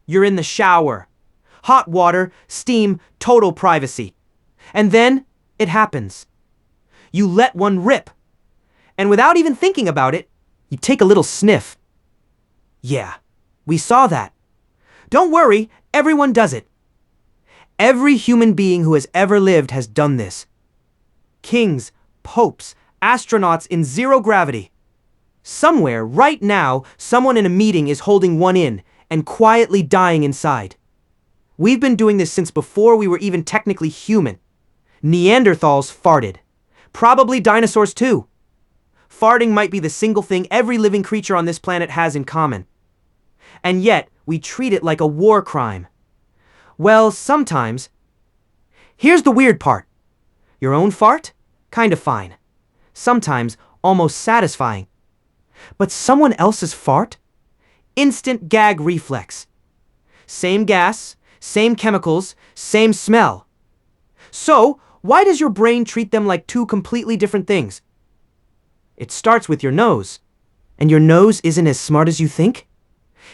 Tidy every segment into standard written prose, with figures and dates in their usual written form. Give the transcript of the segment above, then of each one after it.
You're in the shower. Hot water, steam, total privacy. And then it happens. You let one rip. And without even thinking about it, you take a little sniff. Yeah, we saw that. Don't worry, everyone does it. Every human being who has ever lived has done this. Kings, popes, astronauts in zero gravity. Somewhere, right now, someone in a meeting is holding one in and quietly dying inside. We've been doing this since before we were even technically human. Neanderthals farted. Probably dinosaurs too. Farting might be the single thing every living creature on this planet has in common. And yet, we treat it like a war crime. Well, sometimes. Here's the weird part. Your own fart? Kinda fine. Sometimes almost satisfying. But someone else's fart? Instant gag reflex. Same gas, same chemicals, same smell. So, why does your brain treat them like two completely different things? It starts with your nose. And your nose isn't as smart as you think?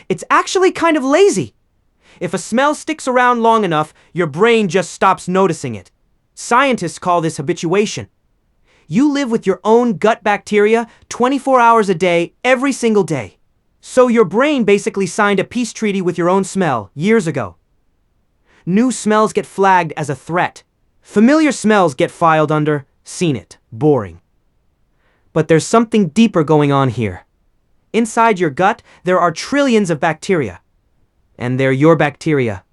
It's actually kind of lazy. If a smell sticks around long enough, your brain just stops noticing it. Scientists call this habituation. You live with your own gut bacteria 24 hours a day, every single day. So your brain basically signed a peace treaty with your own smell years ago. New smells get flagged as a threat. Familiar smells get filed under, seen it, boring. But there's something deeper going on here. Inside your gut, there are trillions of bacteria. And they're your bacteria.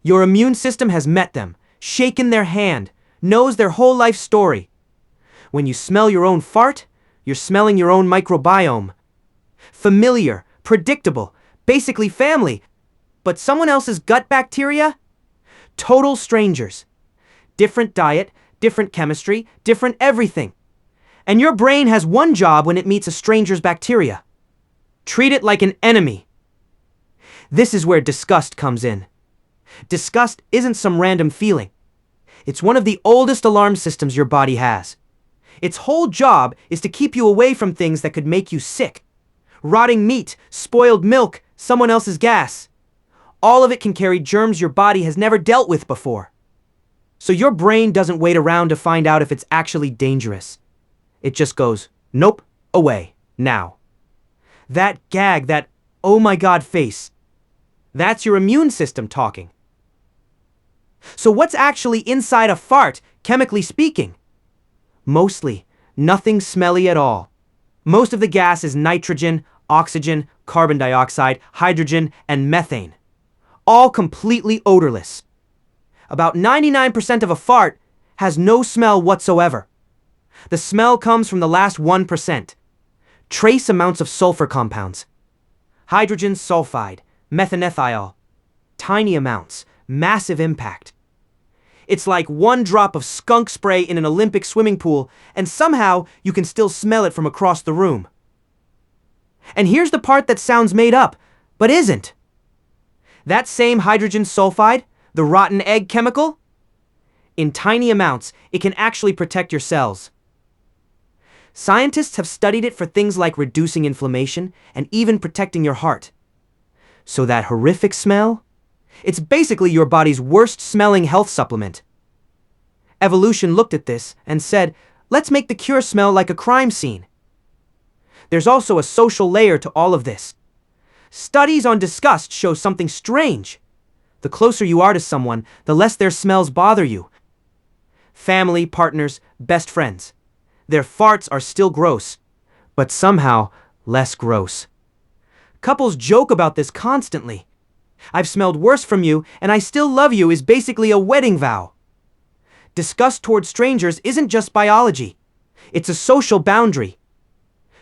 Your immune system has met them, shaken their hand, knows their whole life story. When you smell your own fart, you're smelling your own microbiome. Familiar, predictable, basically family. But someone else's gut bacteria? Total strangers. Different diet, different chemistry, different everything. And your brain has one job when it meets a stranger's bacteria. Treat it like an enemy. This is where disgust comes in. Disgust isn't some random feeling. It's one of the oldest alarm systems your body has. Its whole job is to keep you away from things that could make you sick. Rotting meat, spoiled milk, someone else's gas. All of it can carry germs your body has never dealt with before. So your brain doesn't wait around to find out if it's actually dangerous. It just goes, nope, away, now. That gag, that oh my god face, that's your immune system talking. So what's actually inside a fart, chemically speaking? Mostly, nothing smelly at all. Most of the gas is nitrogen, oxygen, carbon dioxide, hydrogen, and methane. All completely odorless. About 99% of a fart has no smell whatsoever. The smell comes from the last 1%. Trace amounts of sulfur compounds. Hydrogen sulfide, methanethiol. Tiny amounts, massive impact. It's like one drop of skunk spray in an Olympic swimming pool, and somehow you can still smell it from across the room. And here's the part that sounds made up, but isn't. That same hydrogen sulfide, the rotten egg chemical, in tiny amounts, it can actually protect your cells. Scientists have studied it for things like reducing inflammation and even protecting your heart. So that horrific smell? It's basically your body's worst-smelling health supplement. Evolution looked at this and said, let's make the cure smell like a crime scene. There's also a social layer to all of this. Studies on disgust show something strange. The closer you are to someone, the less their smells bother you. Family, partners, best friends. Their farts are still gross, but somehow less gross. Couples joke about this constantly. I've smelled worse from you, and I still love you is basically a wedding vow. Disgust toward strangers isn't just biology. It's a social boundary.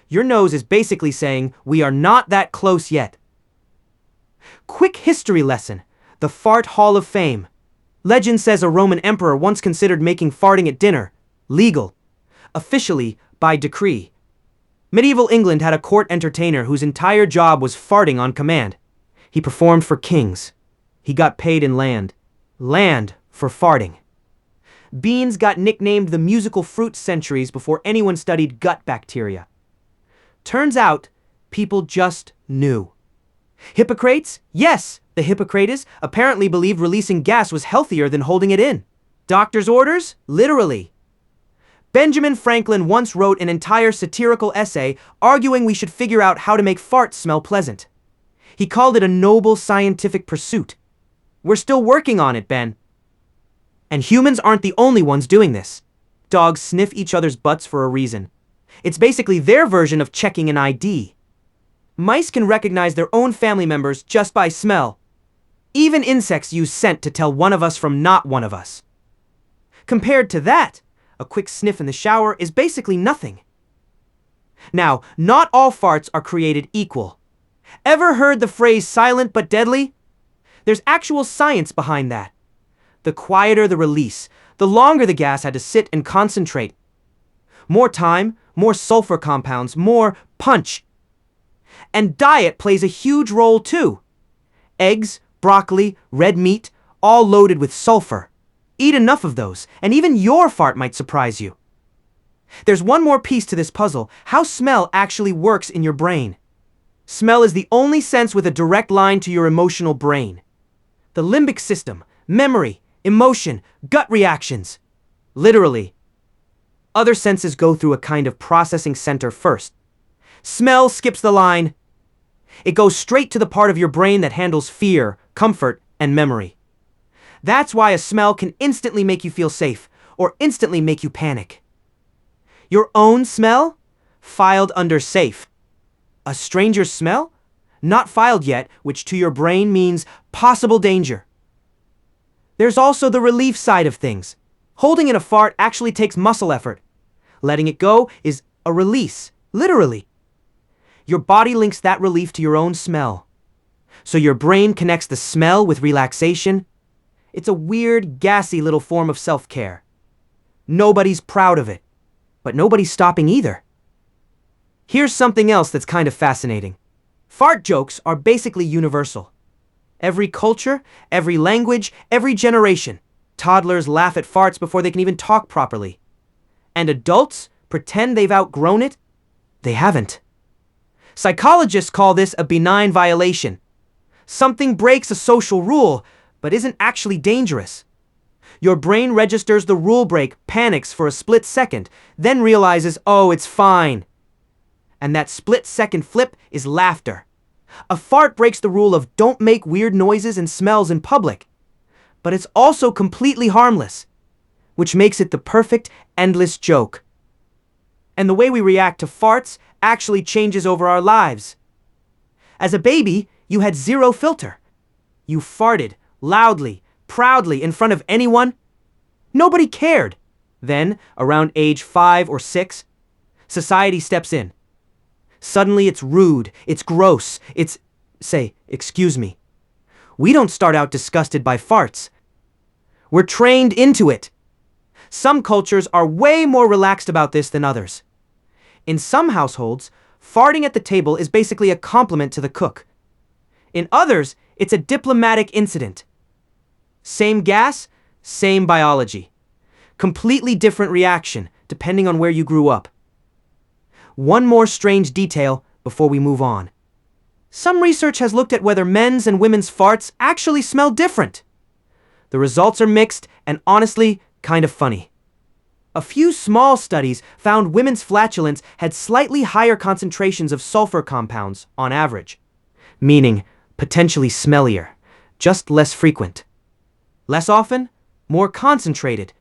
Your nose is basically saying, we are not that close yet. Quick history lesson. The Fart Hall of Fame. Legend says a Roman emperor once considered making farting at dinner legal. Officially, by decree. Medieval England had a court entertainer whose entire job was farting on command. He performed for kings. He got paid in land. Land for farting. Beans got nicknamed the musical fruit centuries before anyone studied gut bacteria. Turns out, people just knew. Hippocrates? Yes, the Hippocrates apparently believed releasing gas was healthier than holding it in. Doctor's orders? Literally. Benjamin Franklin once wrote an entire satirical essay arguing we should figure out how to make farts smell pleasant. He called it a noble scientific pursuit. We're still working on it, Ben. And humans aren't the only ones doing this. Dogs sniff each other's butts for a reason. It's basically their version of checking an ID. Mice can recognize their own family members just by smell. Even insects use scent to tell one of us from not one of us. Compared to that, a quick sniff in the shower is basically nothing. Now, not all farts are created equal. Ever heard the phrase silent but deadly? There's actual science behind that. The quieter the release, the longer the gas had to sit and concentrate. More time, more sulfur compounds, more punch. And diet plays a huge role too. Eggs, broccoli, red meat, all loaded with sulfur. Eat enough of those, and even your fart might surprise you. There's one more piece to this puzzle: how smell actually works in your brain. Smell is the only sense with a direct line to your emotional brain. The limbic system, memory, emotion, gut reactions. Literally. Other senses go through a kind of processing center first. Smell skips the line. It goes straight to the part of your brain that handles fear, comfort, and memory. That's why a smell can instantly make you feel safe, or instantly make you panic. Your own smell? Filed under safe. A stranger's smell? Not filed yet, which to your brain means possible danger. There's also the relief side of things. Holding in a fart actually takes muscle effort. Letting it go is a release, literally. Your body links that relief to your own smell. So your brain connects the smell with relaxation. It's a weird, gassy little form of self-care. Nobody's proud of it, but nobody's stopping either. Here's something else that's kind of fascinating. Fart jokes are basically universal. Every culture, every language, every generation. Toddlers laugh at farts before they can even talk properly. And adults pretend they've outgrown it? They haven't. Psychologists call this a benign violation. Something breaks a social rule, but isn't actually dangerous. Your brain registers the rule break, panics for a split second, then realizes, oh, it's fine. And that split-second flip is laughter. A fart breaks the rule of don't make weird noises and smells in public. But it's also completely harmless, which makes it the perfect, endless joke. And the way we react to farts actually changes over our lives. As a baby, you had zero filter. You farted loudly, proudly in front of anyone. Nobody cared. Then, around age 5 or 6, society steps in. Suddenly it's rude, it's gross, say, excuse me. We don't start out disgusted by farts. We're trained into it. Some cultures are way more relaxed about this than others. In some households, farting at the table is basically a compliment to the cook. In others, it's a diplomatic incident. Same gas, same biology. Completely different reaction, depending on where you grew up. One more strange detail before we move on. Some research has looked at whether men's and women's farts actually smell different. The results are mixed and honestly kind of funny. A few small studies found women's flatulence had slightly higher concentrations of sulfur compounds on average, meaning potentially smellier, just less frequent. Less often, more concentrated,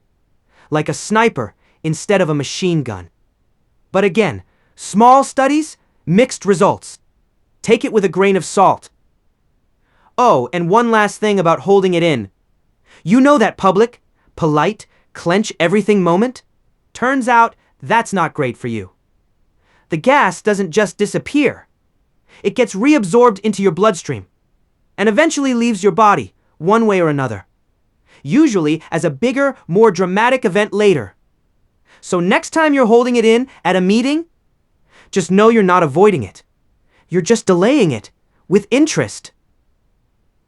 like a sniper instead of a machine gun. But again, small studies, mixed results. Take it with a grain of salt. Oh, and one last thing about holding it in. You know that public, polite, clench everything moment? Turns out that's not great for you. The gas doesn't just disappear. It gets reabsorbed into your bloodstream and eventually leaves your body, one way or another. Usually as a bigger, more dramatic event later. So next time you're holding it in at a meeting, just know you're not avoiding it. You're just delaying it with interest.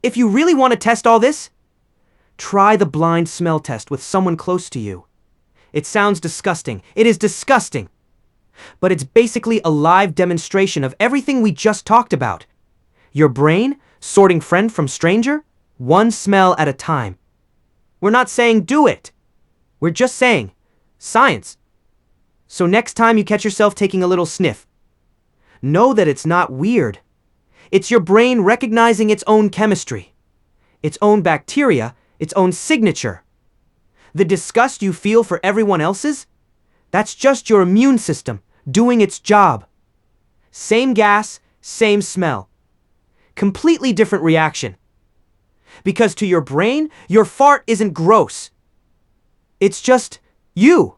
If you really want to test all this, try the blind smell test with someone close to you. It sounds disgusting. It is disgusting. But it's basically a live demonstration of everything we just talked about. Your brain, sorting friend from stranger, one smell at a time. We're not saying do it. We're just saying science. So next time you catch yourself taking a little sniff, know that it's not weird. It's your brain recognizing its own chemistry, its own bacteria, its own signature. The disgust you feel for everyone else's, that's just your immune system doing its job. Same gas, same smell. Completely different reaction. Because to your brain, your fart isn't gross. It's just you.